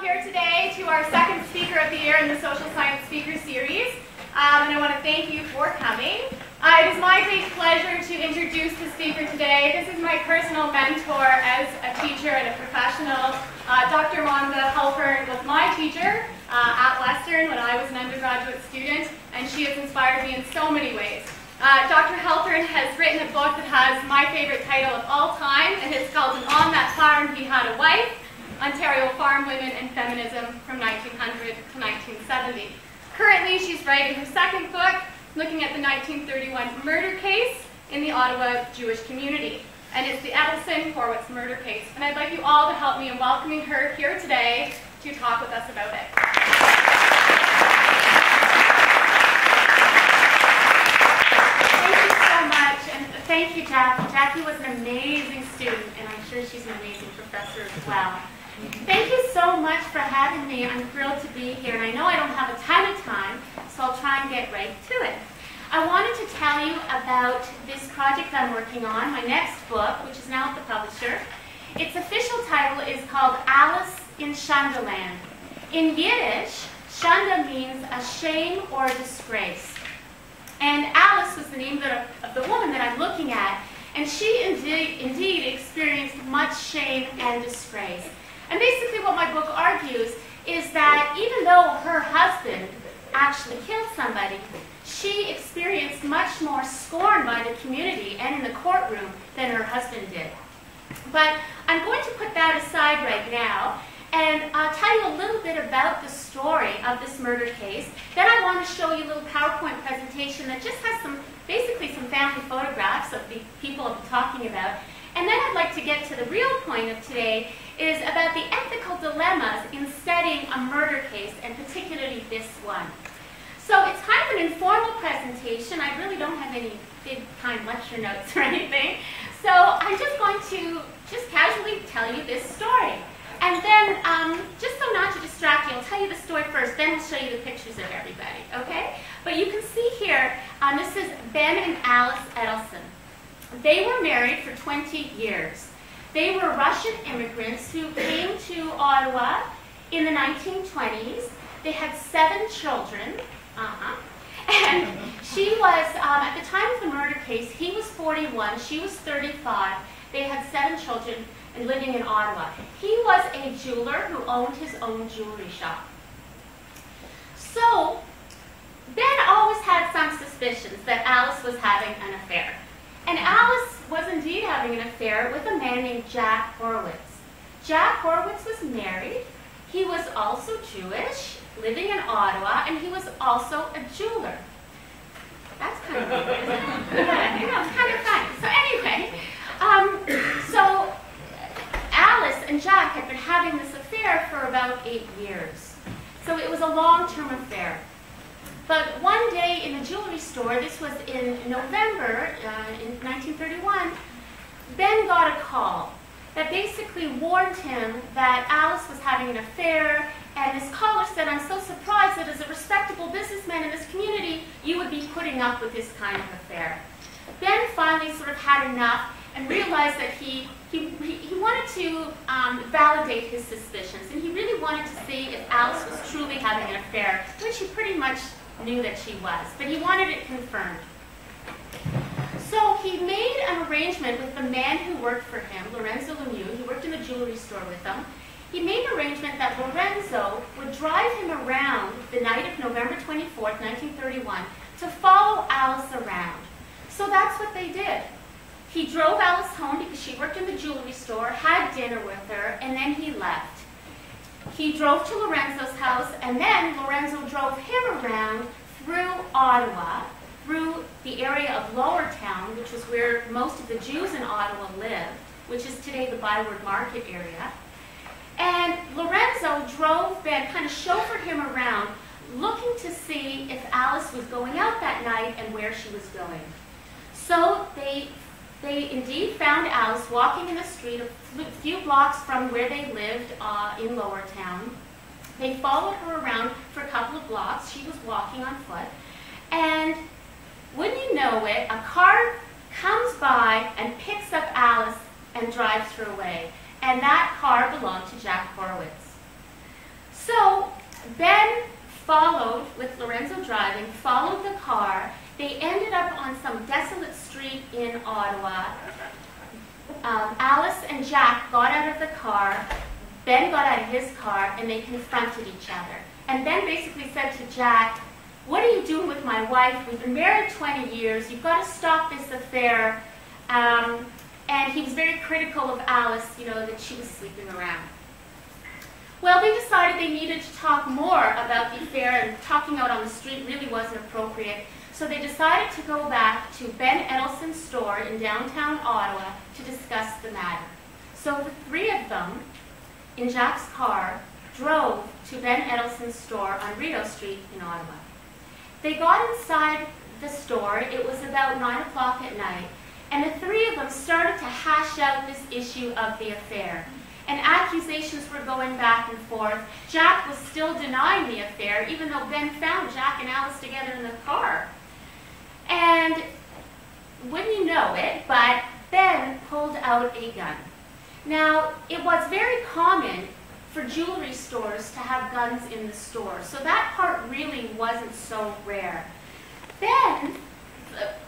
here today to our second speaker of the year in the Social Science Speaker Series, and I want to thank you for coming. It is my great pleasure to introduce the speaker today. This is my personal mentor as a teacher and a professional. Dr. Monda Halpern was my teacher at Western when I was an undergraduate student, and she has inspired me in so many ways. Dr. Halpern has written a book that has my favorite title of all time, and it's called On That Farm He Had a Wife, Ontario Farm Women and Feminism from 1900 to 1970. Currently, she's writing her second book, looking at the 1931 murder case in the Ottawa Jewish community. And it's the Edelson Horwitz Murder Case. And I'd like you all to help me in welcoming her here today to talk with us about it. Thank you so much, and thank you, Jackie. Jackie was an amazing student, and I'm sure she's an amazing professor as well. Thank you so much for having me. I'm thrilled to be here, and I know I don't have a ton of time, so I'll try and get right to it. I wanted to tell you about this project I'm working on, my next book, which is now at the publisher. Its official title is called Alice in Shundaland. In Yiddish, Shunda means a shame or a disgrace. And Alice was the name of the woman that I'm looking at, and she indeed experienced much shame and disgrace. And basically what my book argues is that even though her husband actually killed somebody, she experienced much more scorn by the community and in the courtroom than her husband did. But I'm going to put that aside right now, and I'll tell you a little bit about the story of this murder case. Then I want to show you a little PowerPoint presentation that just has basically some family photographs of the people I'll be talking about. And then I'd like to get to the real point of today, is about the ethical dilemmas in studying a murder case, and particularly this one. So it's kind of an informal presentation. I really don't have any big-time lecture notes or anything. So I'm just going to casually tell you this story. And then, just so not to distract you, I'll tell you the story first, then I'll show you the pictures of everybody, okay? But you can see here, this is Ben and Alice Edelson. They were married for 20 years. They were Russian immigrants who came to Ottawa in the 1920s. They had 7 children. And she was, at the time of the murder case, he was 41, she was 35. They had 7 children and living in Ottawa. He was a jeweler who owned his own jewelry shop. So, Ben always had some suspicions that Alice was having an affair. And Alice was indeed having an affair with a man named Jack Horwitz. Jack Horwitz was married. He was also Jewish, living in Ottawa, and he was also a jeweler. That's kind of weird, isn't it? Yeah, you know, it's kind of funny. So anyway, so Alice and Jack had been having this affair for about 8 years. So it was a long-term affair. But one day in the jewelry store, this was in November in 1931, Ben got a call that basically warned him that Alice was having an affair, and this caller said, "I'm so surprised that as a respectable businessman in this community, you would be putting up with this kind of affair." Ben finally sort of had enough and realized that he wanted to validate his suspicions, and he really wanted to see if Alice was truly having an affair, which he pretty much knew that she was, but he wanted it confirmed. So he made an arrangement with the man who worked for him, Lorenzo Lemieux. He worked in the jewelry store with him. He made an arrangement that Lorenzo would drive him around the night of November 24th, 1931, to follow Alice around. So that's what they did. He drove Alice home because she worked in the jewelry store, had dinner with her, and then he left. He drove to Lorenzo's house, and then Lorenzo drove him around through Ottawa, through the area of Lower Town, which was where most of the Jews in Ottawa lived, which is today the Byward Market area. And Lorenzo drove Ben, kind of chauffeured him around, looking to see if Alice was going out that night and where she was going. So they indeed found Alice walking in the street a few blocks from where they lived in Lower Town. They followed her around for a couple of blocks. She was walking on foot. And wouldn't you know it, a car comes by and picks up Alice and drives her away. And that car belonged to Jack Horwitz. Ben followed, with Lorenzo driving, followed the car. They ended up on some desolate street in Ottawa. Alice and Jack got out of the car. Ben got out of his car, and they confronted each other. And Ben basically said to Jack, "What are you doing with my wife? We've been married 20 years. You've got to stop this affair." And he was very critical of Alice, that she was sleeping around. Well, they decided they needed to talk more about the affair, and talking out on the street really wasn't appropriate. So they decided to go back to Ben Edelson's store in downtown Ottawa to discuss the matter. So the three of them, in Jack's car, drove to Ben Edelson's store on Rideau Street in Ottawa. They got inside the store. It was about 9 o'clock at night, and the three of them started to hash out this issue of the affair. And accusations were going back and forth. Jack was still denying the affair, even though Ben found Jack and Alice together in the car. And wouldn't you know it, but Ben pulled out a gun. Now, it was very common for jewelry stores to have guns in the store, so that part really wasn't so rare. Ben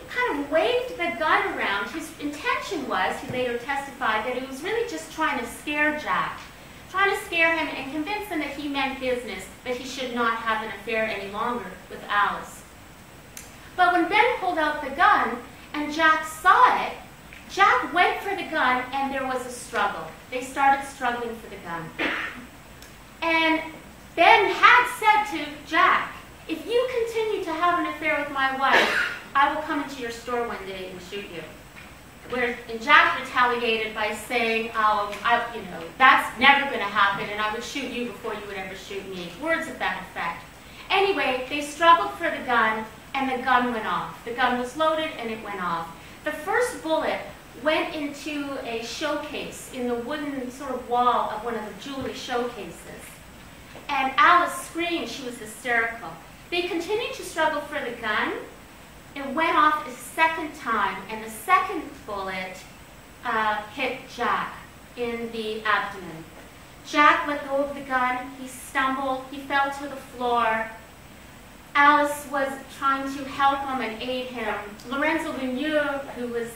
kind of waved the gun around. His intention was, he later testified, that he was really just trying to scare Jack, trying to scare him and convince him that he meant business, that he should not have an affair any longer with Alice. But when Ben pulled out the gun and Jack saw it, Jack went for the gun and there was a struggle. They started struggling for the gun. And Ben had said to Jack, "If you continue to have an affair with my wife, I will come into your store one day and shoot you." And Jack retaliated by saying, "That's never going to happen, and I would shoot you before you would ever shoot me." Words of that effect. Anyway, they struggled for the gun, and the gun went off. The gun was loaded, and it went off. The first bullet went into a showcase in the wooden sort of wall of one of the jewelry showcases. And Alice screamed. She was hysterical. They continued to struggle for the gun. It went off a second time, and the second bullet hit Jack in the abdomen. Jack let go of the gun. He stumbled. He fell to the floor. Alice was trying to help him and aid him. Lorenzo Lemieux, who was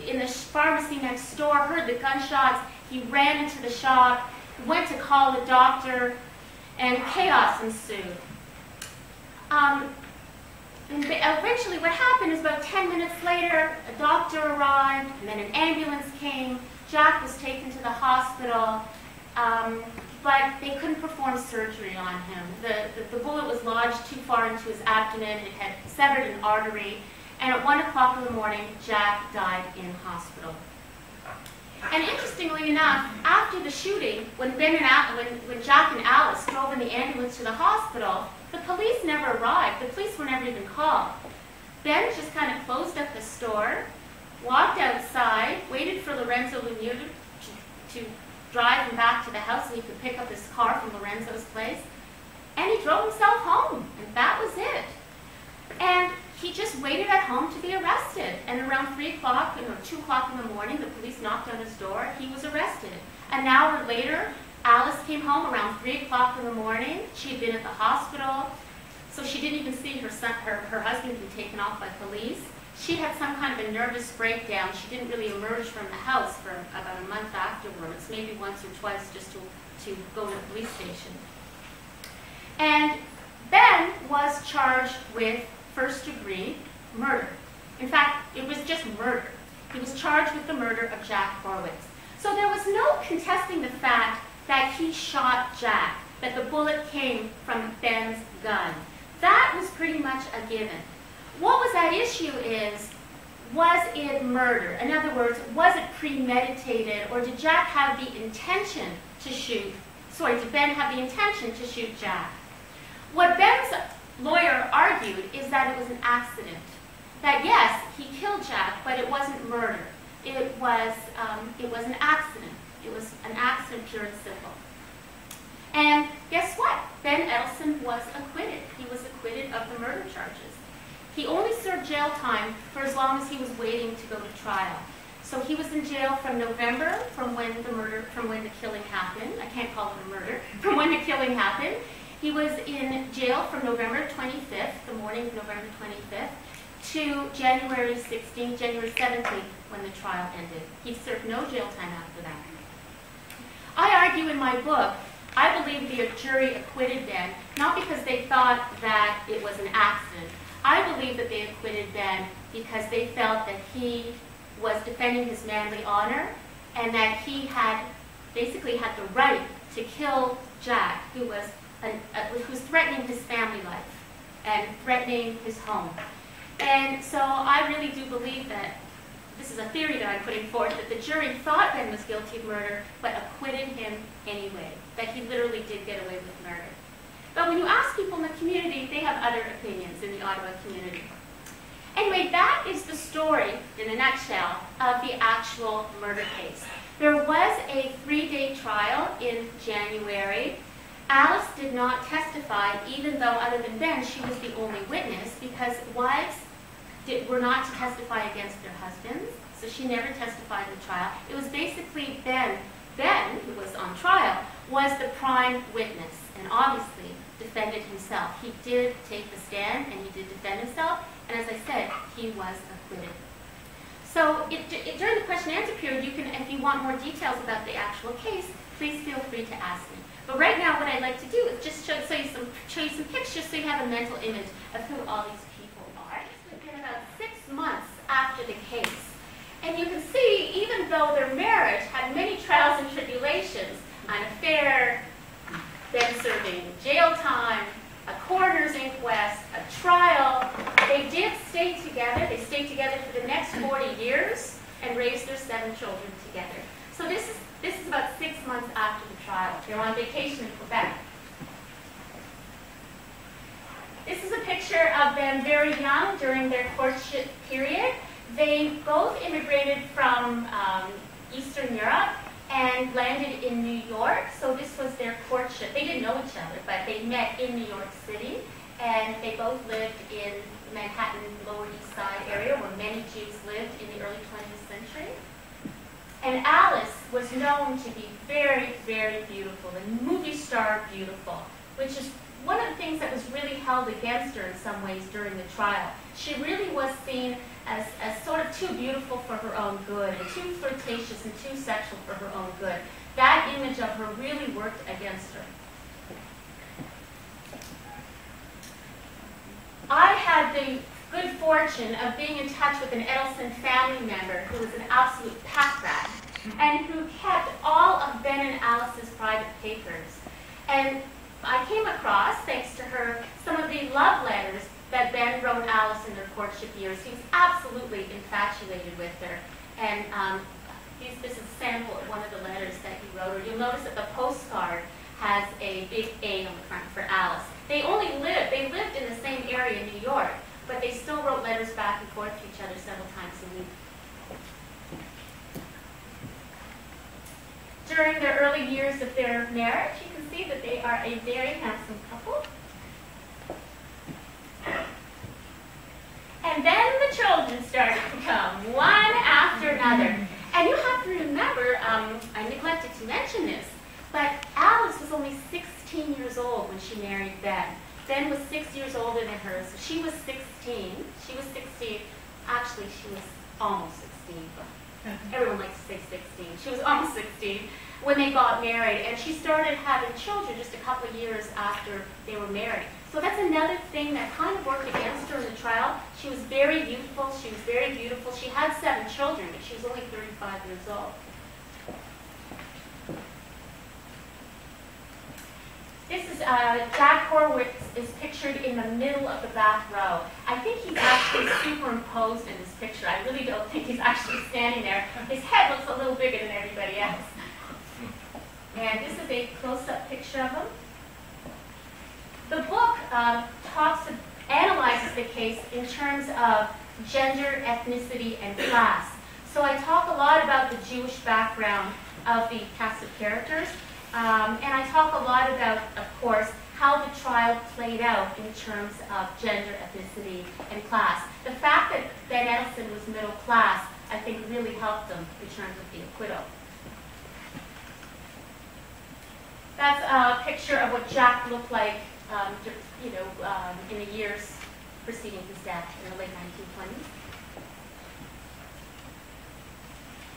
in the pharmacy next door, heard the gunshots. He ran into the shop, went to call the doctor, and chaos ensued. And eventually what happened is about 10 minutes later, a doctor arrived, and then an ambulance came. Jack was taken to the hospital, but they couldn't perform surgery on him. The bullet was lodged too far into his abdomen. It had severed an artery, and at 1 o'clock in the morning, Jack died in hospital. And interestingly enough, after the shooting, when Jack and Alice drove in the ambulance to the hospital, the police never arrived. The police were never even called. Ben just kind of closed up the store, walked outside, waited for Lorenzo Lemieux to drive him back to the house so he could pick up his car from Lorenzo's place, and he drove himself home, and that was it. And he just waited at home to be arrested. And around 3 o'clock, 2 o'clock in the morning, the police knocked on his door. He was arrested. An hour later, Alice came home around 3 o'clock in the morning. She had been at the hospital, so she didn't even see her husband be taken off by police. She had some kind of a nervous breakdown. She didn't really emerge from the house for about a month afterwards, maybe once or twice just to go to the police station. And Ben was charged with first-degree murder. In fact, it was just murder. He was charged with the murder of Jack Horwitz. So there was no contesting the fact that he shot Jack, that the bullet came from Ben's gun. That was pretty much a given. What was at issue is, was it murder? In other words, was it premeditated, or did Jack have the intention to shoot, did Ben have the intention to shoot Jack? What Ben's lawyer argued is that it was an accident. That yes, he killed Jack, but it wasn't murder. It was an accident. It was an accident, pure and simple. And guess what? Ben Edelson was acquitted. He was acquitted of the murder charges. He only served jail time for as long as he was waiting to go to trial. So he was in jail from November, from when the killing happened. I can't call it a murder. From when the killing happened. He was in jail from November 25th, the morning of November 25th, to January 16th, January 17th, when the trial ended. He served no jail time after that. I argue in my book, I believe the jury acquitted Ben, not because they thought that it was an accident. I believe that they acquitted Ben because they felt that he was defending his manly honor and that he had basically had the right to kill Jack, who was threatening his family life and threatening his home. And so I really do believe that, this is a theory that I'm putting forth, that the jury thought Ben was guilty of murder, but acquitted him anyway, that he literally did get away with murder. But when you ask people in the community, they have other opinions in the Ottawa community. Anyway, that is the story, in a nutshell, of the actual murder case. There was a 3-day trial in January. Alice did not testify, even though, other than Ben, she was the only witness, because wives were not to testify against their husbands, so she never testified in the trial. It was basically Ben. Ben, who was on trial, was the prime witness, and obviously defended himself. He did take the stand, and he did defend himself, and as I said, he was acquitted. So during the question and answer period, you can, if you want more details about the actual case, please feel free to ask me. But right now, what I'd like to do is just show you some pictures so you have a mental image of who all these people are. It's been about 6 months after the case. And you can see, even though their marriage had many trials and tribulations, an affair, them serving jail time, a coroner's inquest, a trial, they did stay together. They stayed together for the next 40 years and raised their 7 children together. So this is about 6 months after the trial. They're on vacation in Quebec. This is a picture of them very young during their courtship period. They both immigrated from Eastern Europe and landed in New York. So this was their courtship. They didn't know each other, but they met in New York City. And they both lived in the Manhattan Lower East Side area, where many Jews lived in the early 20th century. And Alice was known to be very, very beautiful, and movie star beautiful, which is one of the things that was really held against her in some ways during the trial. She really was seen as sort of too beautiful for her own good, and too flirtatious and too sexual for her own good. That image of her really worked against her. I had the good fortune of being in touch with an Edelson family member who was an absolute pack rat and who kept all of Ben and Alice's private papers. And I came across, thanks to her, some of the love letters that Ben wrote Alice in their courtship years. He was absolutely infatuated with her. And this is a sample of one of the letters that he wrote her. You'll notice that the postcard has a big A on the front for Alice. They lived in the same area in New York, but they still wrote letters back and forth to each other several times a week. During their early years of their marriage, you can see that they are a very handsome couple. And then the children started to come, one after another. And you have to remember, I neglected to mention this, but Alice was only 16 years old when she married Ben. Ben was 6 years older than her, so she was 16. She was 16. Actually, she was almost 16, but everyone likes to say 16. She was almost 16 when they got married, and she started having children just a couple of years after they were married. So that's another thing that kind of worked against her in the trial. She was very youthful. She was very beautiful. She had 7 children, but she was only 35 years old. This is Jack Horwitz is pictured in the middle of the back row. I think he's actually superimposed in this picture. I really don't think he's actually standing there. His head looks a little bigger than everybody else. And this is a close-up picture of him. The book analyzes the case in terms of gender, ethnicity, and class. So I talk a lot about the Jewish background of the cast of characters. And I talk a lot about, of course, how the trial played out in terms of gender, ethnicity, and class. The fact that Ben Edelson was middle class, I think, really helped them in terms of the acquittal. That's a picture of what Jack looked like, in the years preceding his death in the late 1920s.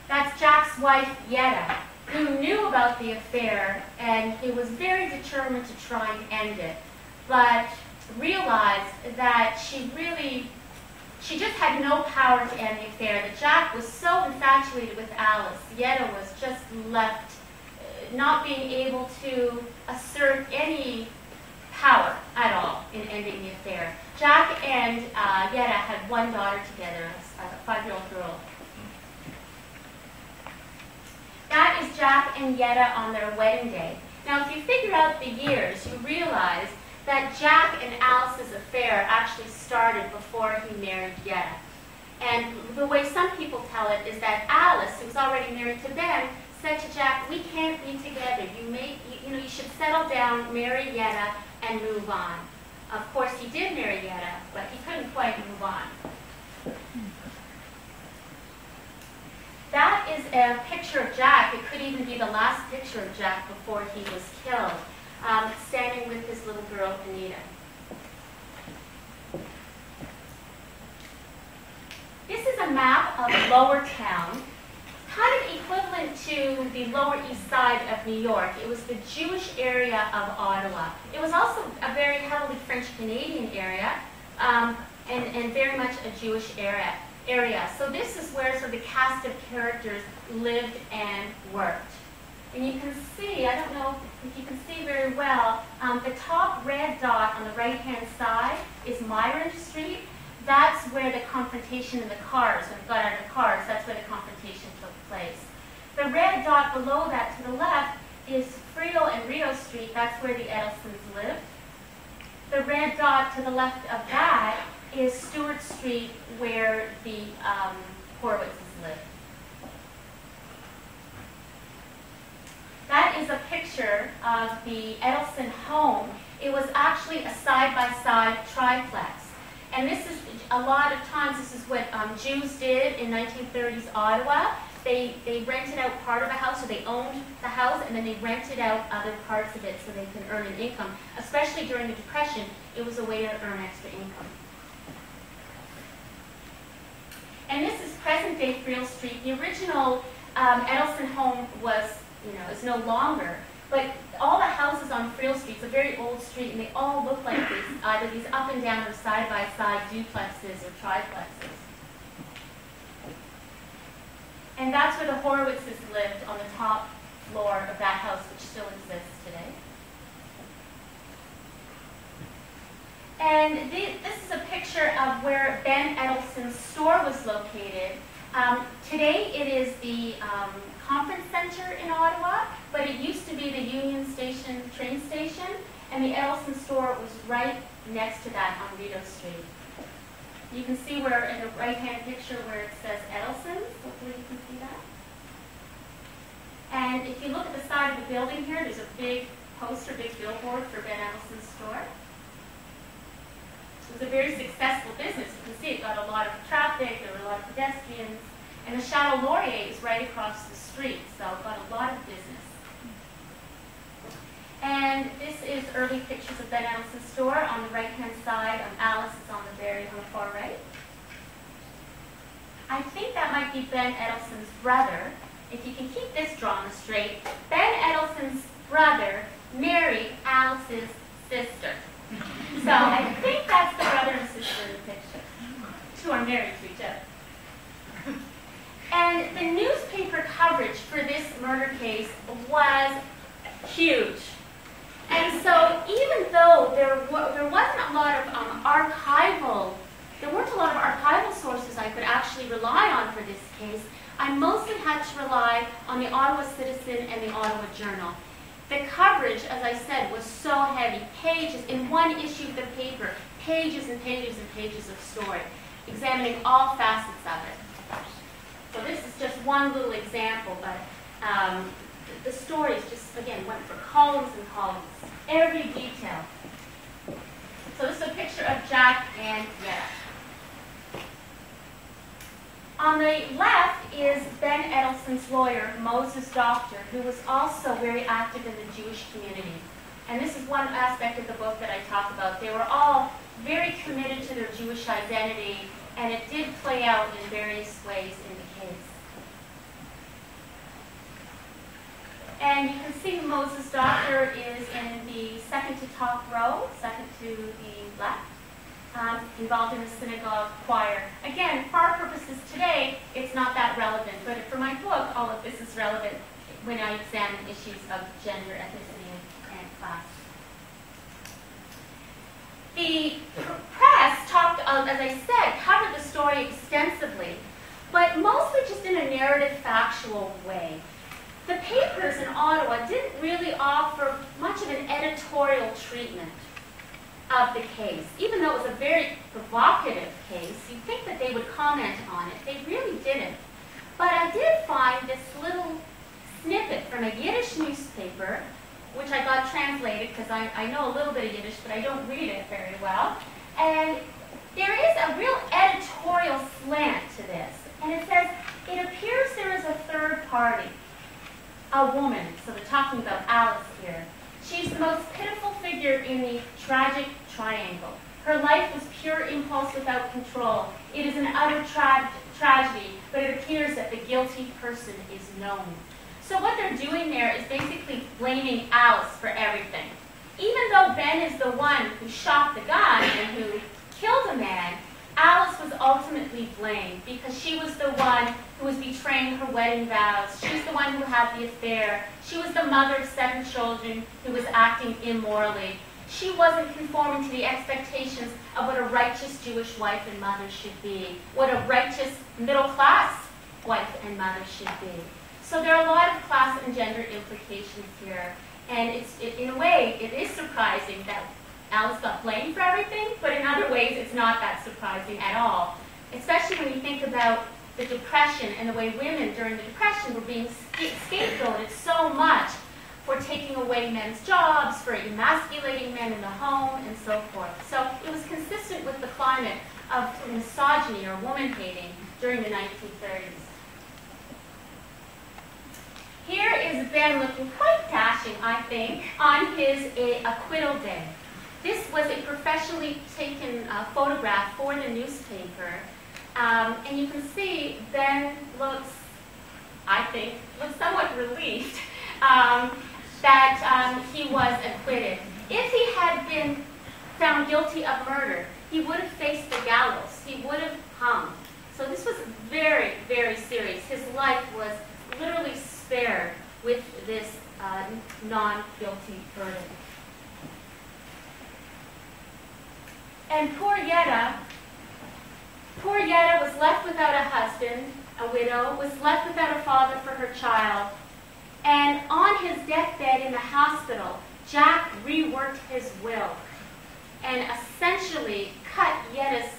That's Jack's wife, Yetta, who knew about the affair and he was very determined to try and end it, but realized that she just had no power to end the affair, that Jack was so infatuated with Alice. Yetta was just left not being able to assert any power at all in ending the affair. Jack and Yetta had one daughter together, a 5-year-old girl. That is Jack and Yetta on their wedding day. Now, if you figure out the years, you realize that Jack and Alice's affair actually started before he married Yetta. And the way some people tell it is that Alice, who was already married to Ben, said to Jack, "We can't be together. You should settle down, marry Yetta, and move on." Of course, he did marry Yetta, but he couldn't quite move on. That is a picture of Jack. It could even be the last picture of Jack before he was killed, standing with his little girl, Anita. This is a map of Lower Town, kind of equivalent to the Lower East Side of New York. It was the Jewish area of Ottawa. It was also a very heavily French-Canadian area, and very much a Jewish area. So this is where sort of the cast of characters lived and worked. And you can see, I don't know if you can see very well, the top red dot on the right-hand side is Myron Street. That's where the confrontation in the cars, when we got out of the cars, that's where the confrontation took place. The red dot below that to the left is Friel and Rio Street. That's where the Edelsons lived. The red dot to the left of that is Stewart Street, where the Horwitzes lived. That is a picture of the Edelson home. It was actually a side-by-side triplex. And this is, a lot of times, this is what Jews did in 1930s Ottawa. They rented out part of a house, or they owned the house, and then they rented out other parts of it so they could earn an income. Especially during the Depression, it was a way to earn extra income. And this is present-day Friel Street. The original Edelson home is no longer. But all the houses on Friel Street, it's a very old street, and they all look like this, either these up and down or side-by-side duplexes or triplexes. And that's where the Horwitzes lived, on the top floor of that house, which still exists today. And this is a picture of where Ben Edelson's store was located. Today it is the conference center in Ottawa, but it used to be the Union Station train station, and the Edelson store was right next to that on Rideau Street. You can see where, in the right-hand picture, where it says Edelson's. Hopefully you can see that. And if you look at the side of the building here, there's a big poster, big billboard for Ben Edelson's store. It was a very successful business. You can see it got a lot of traffic, there were a lot of pedestrians, and the Chateau Laurier is right across the street, so it got a lot of business. And this is early pictures of Ben Edelson's store on the right-hand side. Alice is on the far right. I think that might be Ben Edelson's brother. If you can keep this drawn straight, Ben Edelson's brother married Alice's sister. So I think that's the brother and sister in the picture. Two are married to each other. And the newspaper coverage for this murder case was huge. And so even though there wasn't a lot of there weren't a lot of archival sources I could actually rely on for this case, I mostly had to rely on the Ottawa Citizen and the Ottawa Journal. The coverage, as I said, was so heavy. Pages, in one issue of the paper, pages and pages and pages of story, examining all facets of it. So this is just one little example, but the stories just, again, went for columns and columns. Every detail. So this is a picture of Jack and Yetta. On the left is Ben Edelson's lawyer, Moses Doctor, who was also very active in the Jewish community. And this is one aspect of the book that I talk about. They were all very committed to their Jewish identity, and it did play out in various ways in the case. And you can see Moses Doctor is in the second to top row, second to the left, involved in the synagogue choir. Again, for our purposes today, it's not that relevant, but for my book, all of this is relevant when I examine issues of gender, ethnicity, and class. The press talked, as I said, covered the story extensively, but mostly just in a narrative, factual way. The papers in Ottawa didn't really offer much of an editorial treatment of the case. Even though it was a very provocative case, you'd think that they would comment on it. They really didn't. But I did find this little snippet from a Yiddish newspaper, which I got translated because I know a little bit of Yiddish, but I don't read it very well. And there is a real editorial slant to this. And it says, it appears there is a third party, a woman. So they're talking about Alice here. She's the most pitiful figure in the tragic triangle. Her life was pure impulse without control. It is an utter tragedy, but it appears that the guilty person is known. So what they're doing there is basically blaming Alice for everything. Even though Ben is the one who shot the gun and who killed a man, Alice was ultimately blamed because she was the one who was betraying her wedding vows. She's the one who had the affair. She was the mother of 7 children who was acting immorally. She wasn't conforming to the expectations of what a righteous Jewish wife and mother should be, what a righteous middle-class wife and mother should be. So there are a lot of class and gender implications here. And in a way, it is surprising that Alice got blamed for everything, but in other ways, it's not that surprising at all. Especially when you think about the Depression and the way women during the Depression were being scapegoated so much for taking away men's jobs, for emasculating men in the home, and so forth. So it was consistent with the climate of misogyny or woman-hating during the 1930s. Here is Ben looking quite dashing, I think, on his acquittal day. This was a professionally taken photograph for the newspaper, and you can see Ben looks, I think, somewhat relieved that he was acquitted. If he had been found guilty of murder, he would have faced the gallows. He would have hung. So this was very, very serious. His life was literally spared with this non-guilty verdict. And poor Yetta was left without a husband, a widow, was left without a father for her child. And on his deathbed in the hospital, Jack reworked his will and essentially cut Yetta's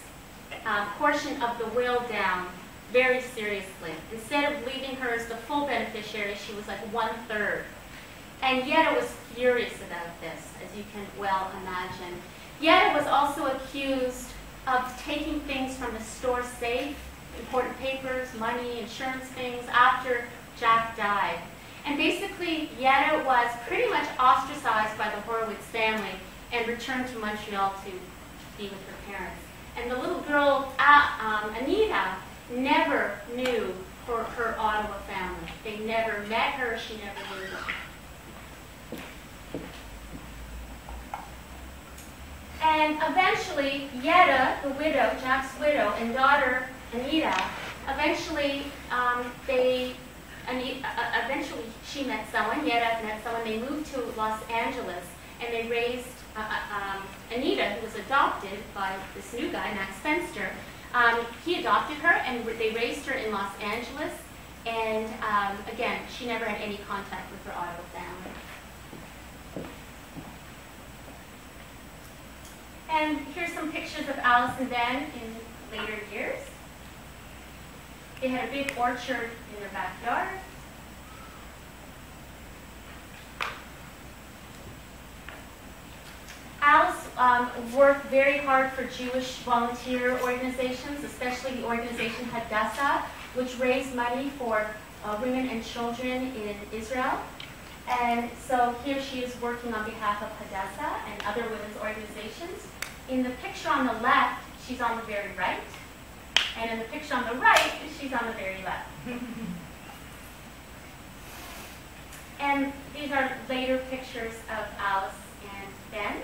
portion of the will down very seriously. Instead of leaving her as the full beneficiary, she was like 1/3. And Yetta was furious about this, as you can well imagine. Yetta was also accused of taking things from the store safe, important papers, money, insurance things, after Jack died. And basically, Yetta was pretty much ostracized by the Horwitz family and returned to Montreal to be with her parents. And the little girl, Anita, never knew her Ottawa family. They never met her. She never knew them. And eventually, Yetta, the widow, Jack's widow, and daughter, Anita, eventually she met someone, Yetta met someone, they moved to Los Angeles, and they raised Anita, who was adopted by this new guy, Max Fenster. He adopted her, and they raised her in Los Angeles, and again, she never had any contact with her Ottawa family. And here's some pictures of Alice and Ben in later years. They had a big orchard in their backyard. Alice worked very hard for Jewish volunteer organizations, especially the organization Hadassah, which raised money for women and children in Israel. And so here she is working on behalf of Hadassah and other women's organizations. In the picture on the left, she's on the very right. And in the picture on the right, she's on the very left. And these are later pictures of Alice and Ben.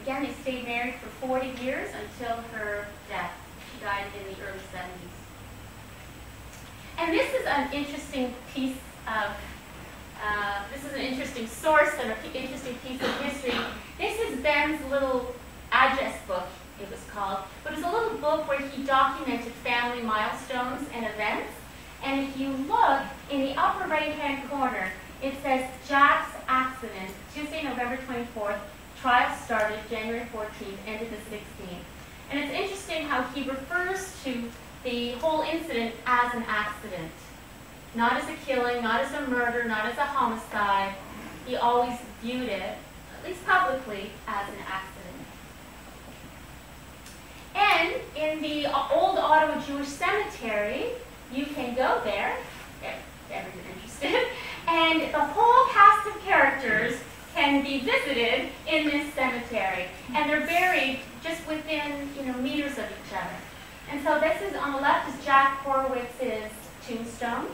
Again, they stayed married for 40 years until her death. She died in the early 70s. And this is an interesting piece of, this is an interesting source and an interesting piece of history. This is Ben's little address book, it was called. But it was a little book where he documented family milestones and events. And if you look in the upper right-hand corner, it says Jack's accident, Tuesday, November 24th, trial started January 14th, ended the 16th. And it's interesting how he refers to the whole incident as an accident. Not as a killing, not as a murder, not as a homicide. He always viewed it, at least publicly, as an accident. And in the old Ottawa Jewish cemetery, you can go there, if ever you're interested, and the whole cast of characters can be visited in this cemetery. And they're buried just within, meters of each other. And so this is, on the left is Jack Horwitz's tombstone.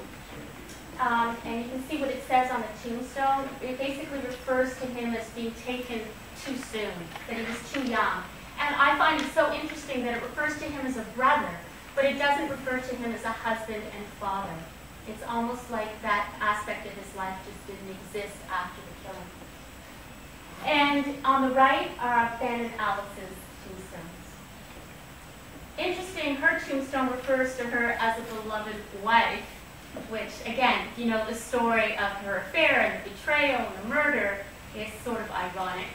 And you can see what it says on the tombstone. It basically refers to him as being taken too soon, that he was too young. And I find it so interesting that it refers to him as a brother, but it doesn't refer to him as a husband and father. It's almost like that aspect of his life just didn't exist after the killing. And on the right are Ben and Alice's tombstones. Interesting, her tombstone refers to her as a beloved wife, which, again, the story of her affair and the betrayal and the murder is sort of ironic.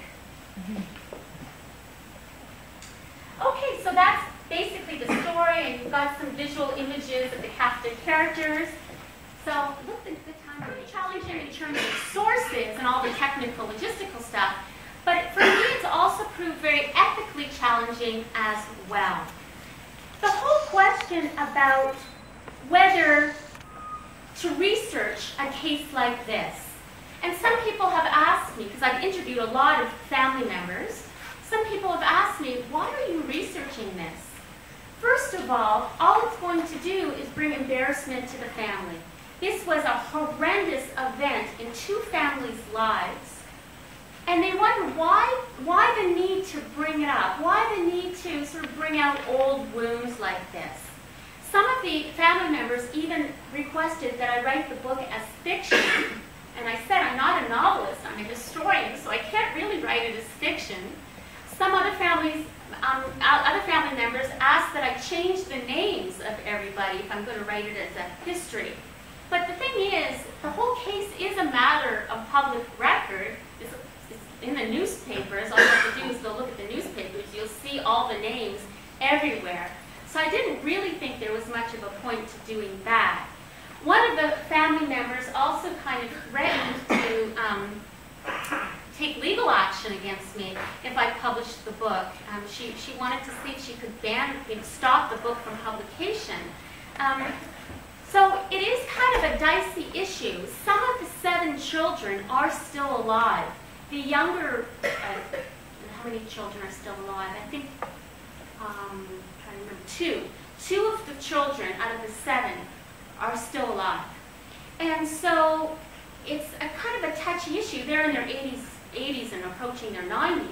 Okay, so that's basically the story, and you've got some visual images of the cast of characters. So look at the time. Pretty challenging in terms of sources and all the technical, logistical stuff, but for me it's also proved very ethically challenging as well. The whole question about whether to research a case like this, and some people have asked me, because I've interviewed a lot of family members, some people have asked me, why are you researching this? First of all it's going to do is bring embarrassment to the family. This was a horrendous event in two families' lives. And they wonder why the need to bring it up? Why the need to sort of bring out old wounds like this? Some of the family members even requested that I write the book as fiction. And I said, I'm not a novelist, I'm a historian, so I can't really write it as fiction. Some other family members asked that I change the names of everybody if I'm going to write it as a history. But the thing is, the whole case is a matter of public record. It's in the newspapers. All you have to do is go look at the newspapers. You'll see all the names everywhere. So I didn't really think there was much of a point to doing that. One of the family members also kind of threatened to take legal action against me if I published the book. She wanted to see if she could stop the book from publication. So it is kind of a dicey issue. Some of the 7 children are still alive. The younger, how many children are still alive? I think, I'm trying to remember, 2. 2 of the children out of the 7 are still alive. And so it's a kind of a touchy issue. They're in their 80s and approaching their 90s.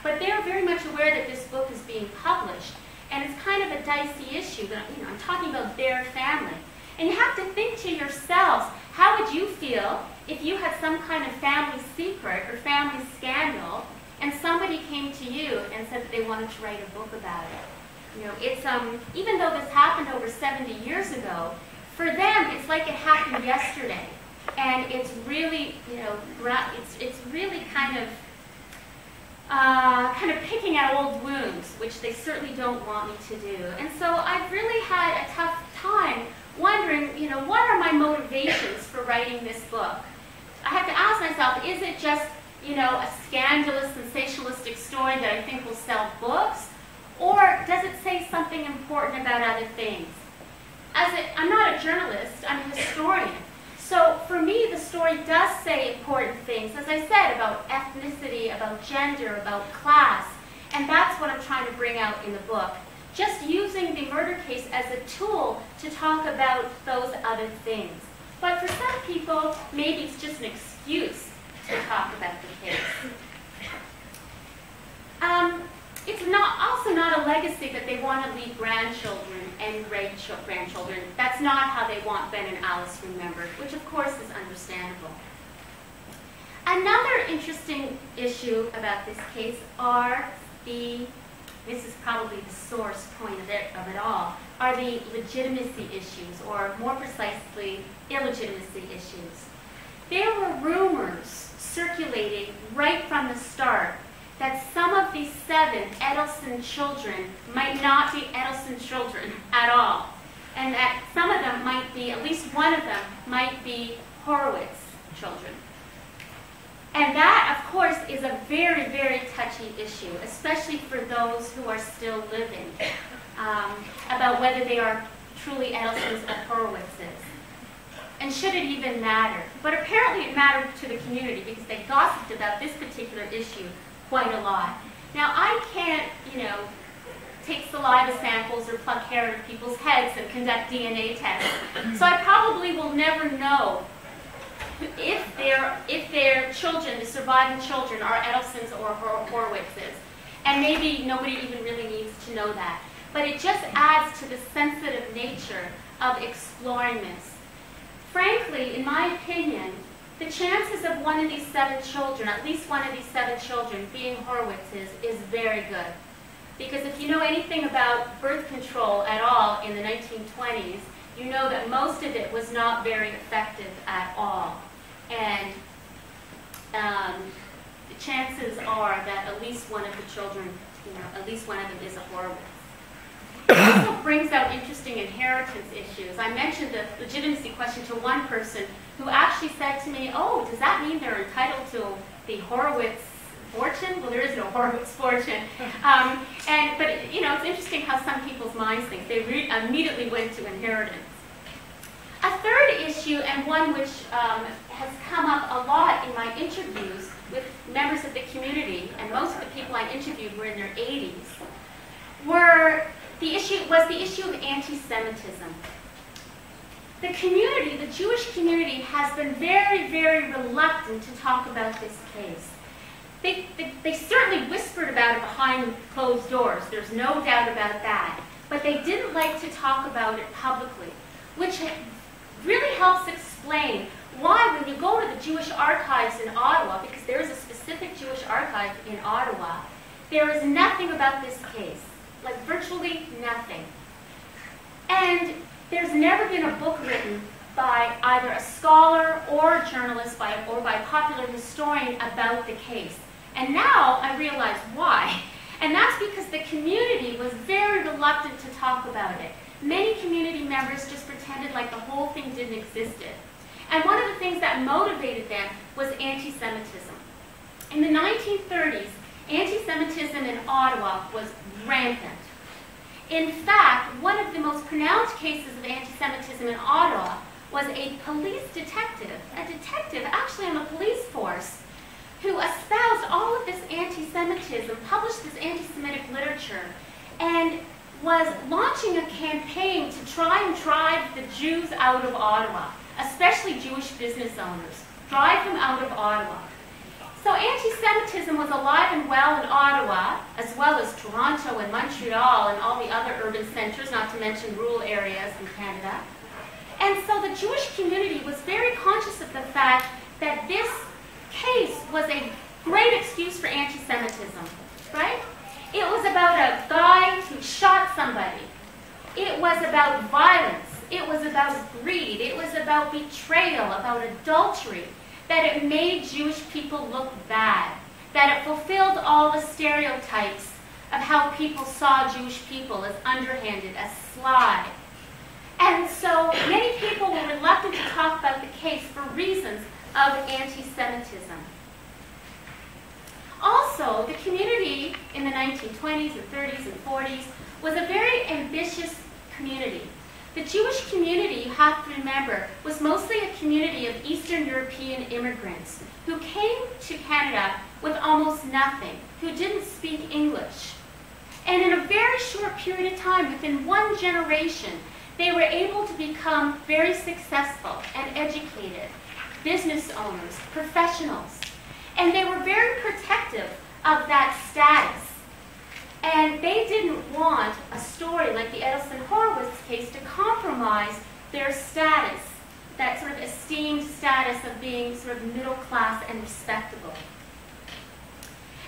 But they're very much aware that this book is being published. And it's kind of a dicey issue. But I'm talking about their family. And you have to think to yourselves, how would you feel if you had some kind of family secret or family scandal and somebody came to you and said that they wanted to write a book about it? It's even though this happened over 70 years ago, for them it's like it happened yesterday. And it's really, it's really kind of picking at old wounds, which they certainly don't want me to do. And so I've really had a tough time wondering, what are my motivations for writing this book? I have to ask myself, is it just, a scandalous, sensationalistic story that I think will sell books? Or does it say something important about other things? I'm not a journalist, I'm a historian. So for me, the story does say important things, as I said, about ethnicity, about gender, about class, and that's what I'm trying to bring out in the book. Just using the murder case as a tool to talk about those other things. But for some people, maybe it's just an excuse to talk about the case. It's also not a legacy that they want to leave grandchildren and great-grandchildren. That's not how they want Ben and Alice remembered, which of course is understandable. Another interesting issue about this case are this is probably the source point of it all, are the legitimacy issues, or more precisely, illegitimacy issues. There were rumors circulating right from the start that some of these 7 Edelson children might not be Edelson children at all, and that some of them might be, at least one of them, might be Horwitz children. And that, of course, is a very, very touchy issue, especially for those who are still living, about whether they are truly Edelsons or Horwitzes. And should it even matter? But apparently it mattered to the community because they gossiped about this particular issue quite a lot. Now, I can't, take saliva samples or pluck hair out of people's heads and conduct DNA tests. So I probably will never know if their children, the surviving children, are Edelsons or Horwitzes. And maybe nobody even really needs to know that. But it just adds to the sensitive nature of exploring this. Frankly, in my opinion, the chances of one of these 7 children, at least one of these 7 children, being Horwitzes is very good. Because if you know anything about birth control at all in the 1920s, you know that most of it was not very effective at all. And the chances are that at least one of the children, at least one of them is a Horwitz. It also brings out interesting inheritance issues. I mentioned the legitimacy question to one person who actually said to me, oh, does that mean they're entitled to the Horwitz fortune? Well, there is no Horwitz fortune. But it's interesting how some people's minds think. They immediately went to inheritance. A third issue, and one which has come up a lot in my interviews with members of the community, and most of the people I interviewed were in their 80s, was the issue of anti-Semitism. The community, the Jewish community, has been very, very reluctant to talk about this case. They certainly whispered about it behind closed doors. There's no doubt about that. But they didn't like to talk about it publicly, which really helps explain why when you go to the Jewish archives in Ottawa, because there is a specific Jewish archive in Ottawa, there is nothing about this case. Like virtually nothing. And there's never been a book written by either a scholar or a journalist or by a popular historian about the case. And now I realize why. And that's because the community was very reluctant to talk about it. Many community members just pretended like the whole thing didn't exist. And one of the things that motivated them was anti-Semitism. In the 1930s, anti-Semitism in Ottawa was rampant. In fact, one of the most pronounced cases of anti-Semitism in Ottawa was a police detective, actually on the police force, who espoused all of this anti-Semitism, published this anti-Semitic literature, and was launching a campaign to try and drive the Jews out of Ottawa, especially Jewish business owners, drive them out of Ottawa. So anti-Semitism was alive and well in Ottawa, as well as Toronto and Montreal and all the other urban centers, not to mention rural areas in Canada. And so the Jewish community was very conscious of the fact that this case was a great excuse for anti-Semitism, right? It was about a guy who shot somebody. It was about violence. It was about greed. It was about betrayal, about adultery. That it made Jewish people look bad, that it fulfilled all the stereotypes of how people saw Jewish people as underhanded, as sly. And so many people were reluctant to talk about the case for reasons of anti-Semitism. Also, the community in the 1920s and 30s and 40s was a very ambitious community. The Jewish community, you have to remember, was mostly a community of Eastern European immigrants who came to Canada with almost nothing, who didn't speak English. And in a very short period of time, within one generation, they were able to become very successful and educated, business owners, professionals. And they were very protective of that status. And they didn't want a story like the Edelson Horwitz case to compromise their status, that sort of esteemed status of being sort of middle class and respectable.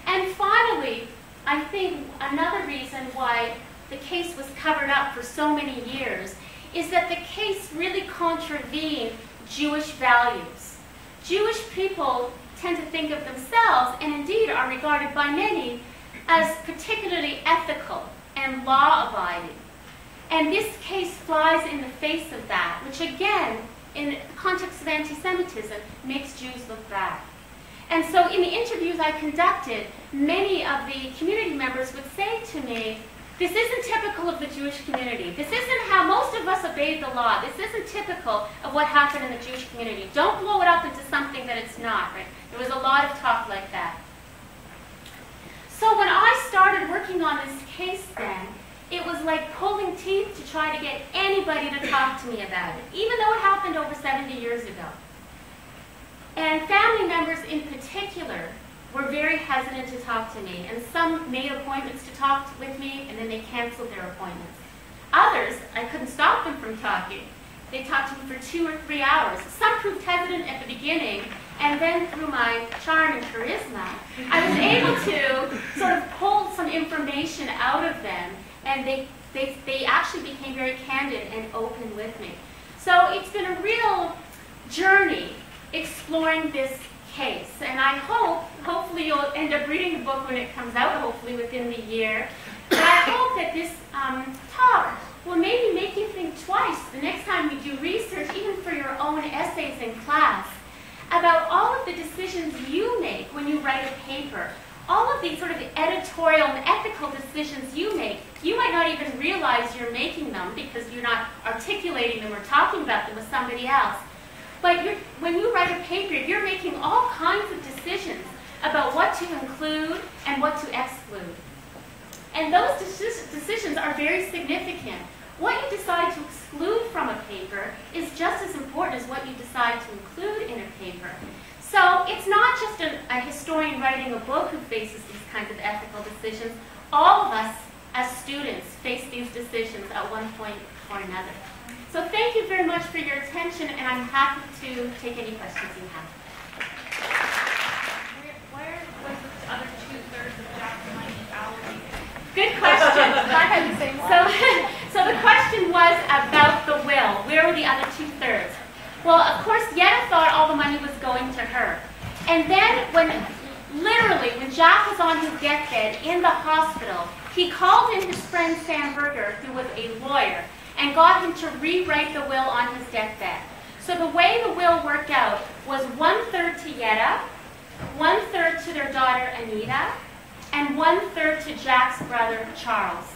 And finally, I think another reason why the case was covered up for so many years is that the case really contravened Jewish values. Jewish people tend to think of themselves, and indeed are regarded by many, as particularly ethical and law-abiding. And this case flies in the face of that, which again, in the context of anti-Semitism, makes Jews look bad. And so in the interviews I conducted, many of the community members would say to me, this isn't typical of the Jewish community. This isn't how most of us obeyed the law. This isn't typical of what happened in the Jewish community. Don't blow it up into something that it's not, right? There was a lot of talk like that. So when I started working on this case then, it was like pulling teeth to try to get anybody to talk to me about it, even though it happened over 70 years ago. And family members in particular were very hesitant to talk to me, and some made appointments to talk with me, and then they canceled their appointments. Others, I couldn't stop them from talking. They talked to me for 2 or 3 hours. Some proved hesitant at the beginning, and then through my charm and charisma, I was able to sort of pull some information out of them, and they actually became very candid and open with me. So it's been a real journey exploring this case, and I hopefully you'll end up reading the book when it comes out, hopefully within the year. But I hope that this talk will maybe make you think twice the next time you do research, even for your own essays in class, about all of the decisions you make when you write a paper. All of these sort of editorial and ethical decisions you make, you might not even realize you're making them because you're not articulating them or talking about them with somebody else. But when you write a paper, you're making all kinds of decisions about what to include and what to exclude. And those decisions are very significant. What you decide to exclude from a paper is just as important as what you decide to include in a paper. So it's not just a historian writing a book who faces these kinds of ethical decisions. All of us as students face these decisions at one point or another. So thank you very much for your attention, and I'm happy to take any questions you have. Where was the other 2/3 of Jack's money allocated? Good question. I had the same one. So the question was about the will. Where were the other 2/3? Well, of course, Yetta thought all the money was going to her. And then when Jack was on his deathbed in the hospital, he called in his friend Sam Berger, who was a lawyer, and got him to rewrite the will on his deathbed. So the way the will worked out was 1/3 to Yetta, 1/3 to their daughter Anita, and 1/3 to Jack's brother Charles.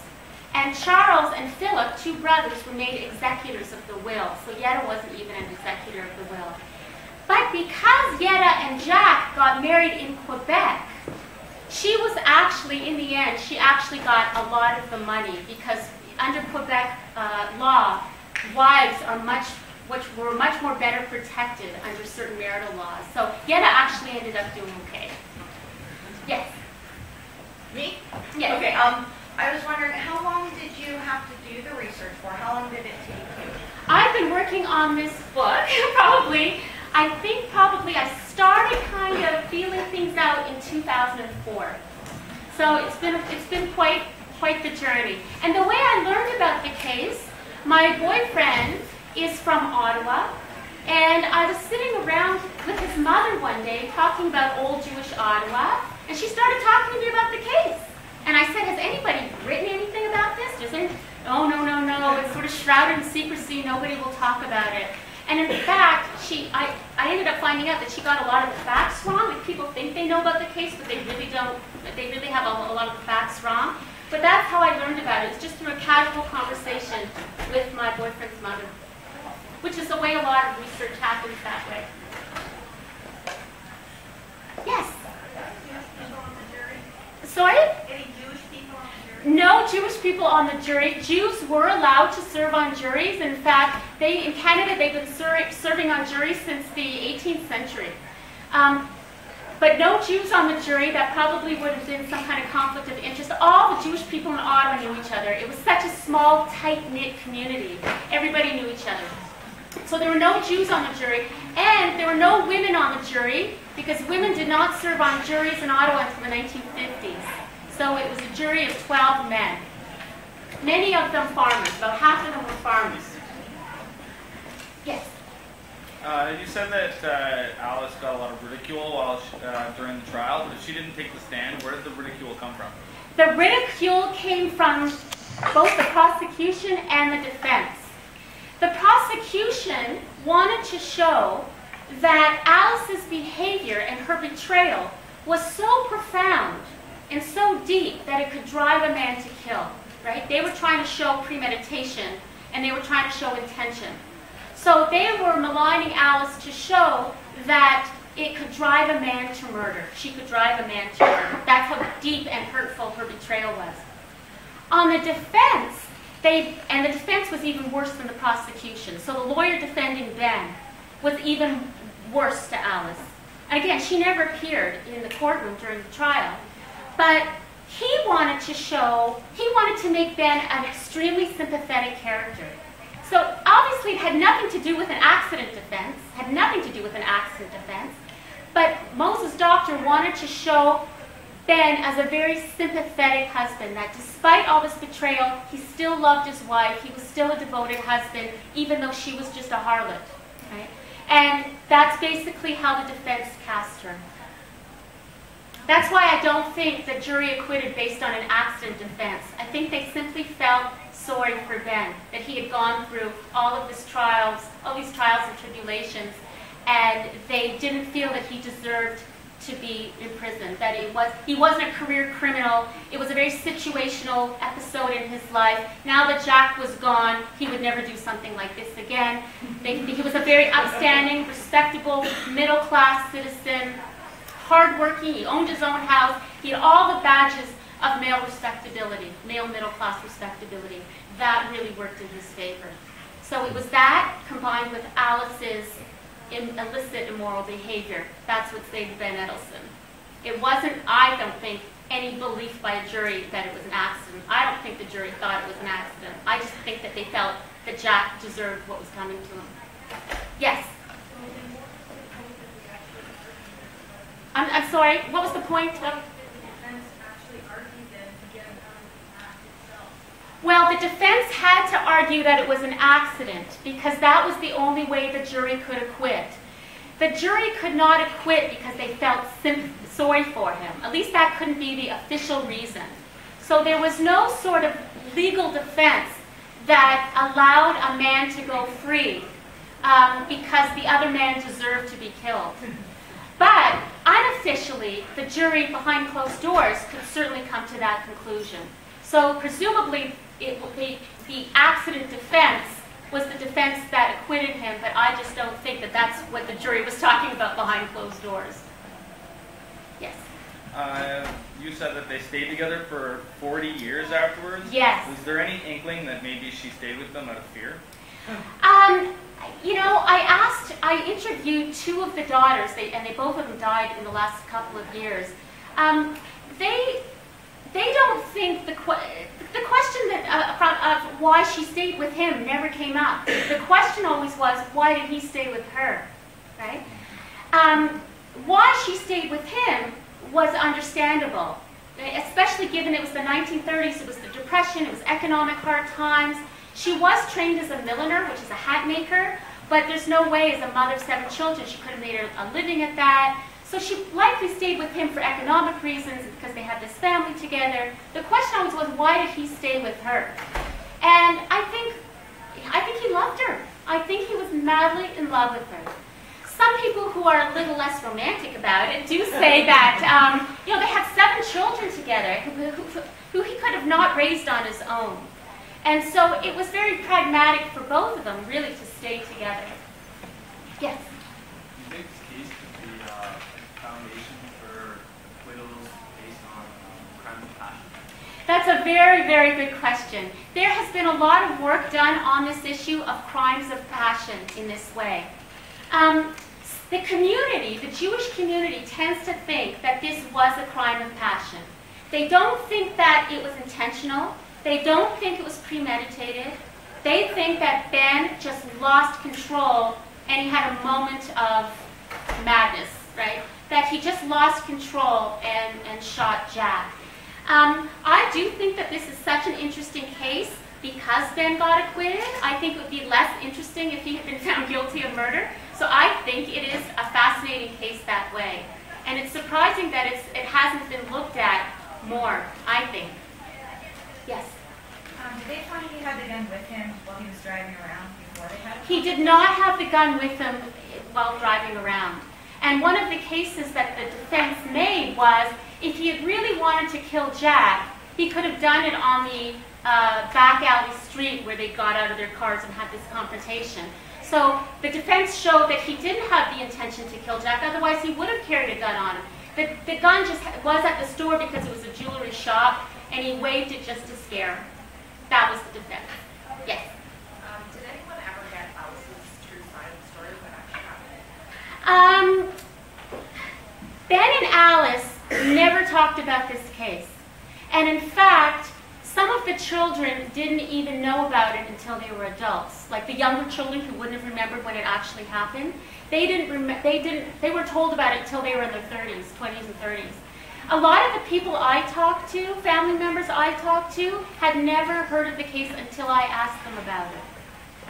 And Charles and Philip, 2 brothers, were made executors of the will. So Yetta wasn't even an executor of the will. But because Yetta and Jack got married in Quebec, she was actually, in the end, she actually got a lot of the money because under Quebec law, wives were much more better protected under certain marital laws. So Yetta actually ended up doing okay. Yes? Me? Yes. Okay, I was wondering, how long did you have to do the research for? How long did it take you? I've been working on this book, I started kind of feeling things out in 2004. So it's been quite the journey. And the way I learned about the case, my boyfriend is from Ottawa, and I was sitting around with his mother one day talking about old Jewish Ottawa, and she started talking to me about the case. And I said, has anybody written anything about this? Oh, no, it's sort of shrouded in secrecy, nobody will talk about it. And in fact, I ended up finding out that she got a lot of the facts wrong. Like, people think they know about the case, but they really don't. They really have a lot of the facts wrong. But that's how I learned about it. It's just through a casual conversation with my boyfriend's mother, which is the way a lot of research happens that way. Yes? Sorry? Any Jewish people on the jury? No Jewish people on the jury. Jews were allowed to serve on juries. In fact, in Canada, they've been serving on juries since the 18th century. But no Jews on the jury. That probably would have been some kind of conflict of interest. All the Jewish people in Ottawa knew each other. It was such a small, tight-knit community. Everybody knew each other. So there were no Jews on the jury, and there were no women on the jury, because women did not serve on juries in Ottawa until the 1950s. So it was a jury of 12 men. Many of them farmers. About half of them were farmers. Yes? You said that Alice got a lot of ridicule while during the trial, but if she didn't take the stand, where did the ridicule come from? The ridicule came from both the prosecution and the defense. The prosecution wanted to show that Alice's behavior and her betrayal was so profound and so deep that it could drive a man to kill, right? They were trying to show premeditation, and they were trying to show intention. So they were maligning Alice to show that it could drive a man to murder. She could drive a man to murder. That's how deep and hurtful her betrayal was. On the defense, and the defense was even worse than the prosecution. So the lawyer defending Ben was even worse to Alice. And again, she never appeared in the courtroom during the trial. But he wanted to make Ben an extremely sympathetic character. So obviously it had nothing to do with an accident defense, but Moses' doctor wanted to show Ben as a very sympathetic husband, that despite all this betrayal, he still loved his wife, he was still a devoted husband, even though she was just a harlot. Right? And that's basically how the defense cast her. That's why I don't think the jury acquitted based on an accident defense. I think they simply felt sorry for Ben, that he had gone through all these trials and tribulations, and they didn't feel that he deserved to be imprisoned, that he wasn't a career criminal. It was a very situational episode in his life. Now that Jack was gone, he would never do something like this again. He was a very upstanding, respectable, middle-class citizen, hardworking. He owned his own house. He had all the badges of male respectability, male middle-class respectability. That really worked in his favor. So it was that combined with Alice's illicit immoral behavior. That's what saved Ben Edelson. It wasn't, I don't think, any belief by a jury that it was an accident. I don't think the jury thought it was an accident. I just think that they felt that Jack deserved what was coming to him. Yes? I'm sorry, what was the point of? Well, the defense had to argue that it was an accident because that was the only way the jury could acquit. The jury could not acquit because they felt sorry for him. At least that couldn't be the official reason. So there was no sort of legal defense that allowed a man to go free because the other man deserved to be killed. But unofficially, the jury behind closed doors could certainly come to that conclusion. So presumably, the accident defense was the defense that acquitted him, but I just don't think that that's what the jury was talking about behind closed doors. Yes? You said that they stayed together for 40 years afterwards? Yes. Was there any inkling that maybe she stayed with them out of fear? You know, I interviewed two of the daughters, and they both of them died in the last couple of years. They don't think the question of why she stayed with him never came up. The question always was, why did he stay with her, right? Why she stayed with him was understandable, especially given it was the 1930s, it was the Depression, it was economic hard times. She was trained as a milliner, which is a hat maker, but there's no way as a mother of 7 children she could have made a living at that. So she likely stayed with him for economic reasons because they had this family together. The question always was, why did he stay with her? And I think he loved her. I think he was madly in love with her. Some some people who are a little less romantic about it do say that they had 7 children together who he could have not raised on his own. And so it was very pragmatic for both of them, really, to stay together. Yes? Do you think this case could be a foundation for acquittals based on crime of passion? That's a very, very good question. There has been a lot of work done on this issue of crimes of passion in this way. The community, the Jewish community, tends to think that this was a crime of passion. They don't think that it was intentional. They don't think it was premeditated. They think that Ben just lost control and he had a moment of madness, right? That he just lost control and shot Jack. I do think that this is such an interesting case because Ben got acquitted. I think it would be less interesting if he had been found guilty of murder. So I think it is a fascinating case that way. And it's surprising that it hasn't been looked at more, I think. Yes? Did they find he had the gun with him while he was driving around before they had it? He did not have the gun with him while driving around. And one of the cases that the defense made was if he had really wanted to kill Jack, he could have done it on the back alley street where they got out of their cars and had this confrontation. So the defense showed that he didn't have the intention to kill Jack, otherwise he would have carried a gun on him. The gun just was at the store because it was a jewelry shop, and he waved it just to scare him. That was the defense. Yes? Did anyone ever get Alice's true side of the story, what actually happened? Ben and Alice never talked about this case. And in fact, some of the children didn't even know about it until they were adults. Like the younger children who wouldn't have remembered when it actually happened. They were told about it until they were in their 30s, 20s and 30s. A lot of the people I talked to, family members I talked to, had never heard of the case until I asked them about it.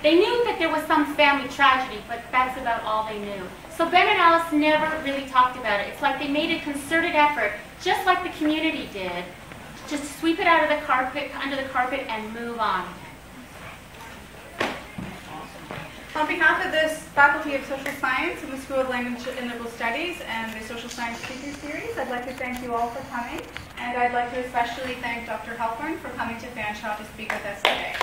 They knew that there was some family tragedy, but that's about all they knew. So Ben and Alice never really talked about it. It's like they made a concerted effort, just like the community did, just to sweep it out of the carpet, under the carpet, and move on. On behalf of the Faculty of Social Science and the School of Language and Liberal Studies and the Social Science Speaker Series, I'd like to thank you all for coming. And I'd like to especially thank Dr. Halpern for coming to Fanshawe to speak with us today.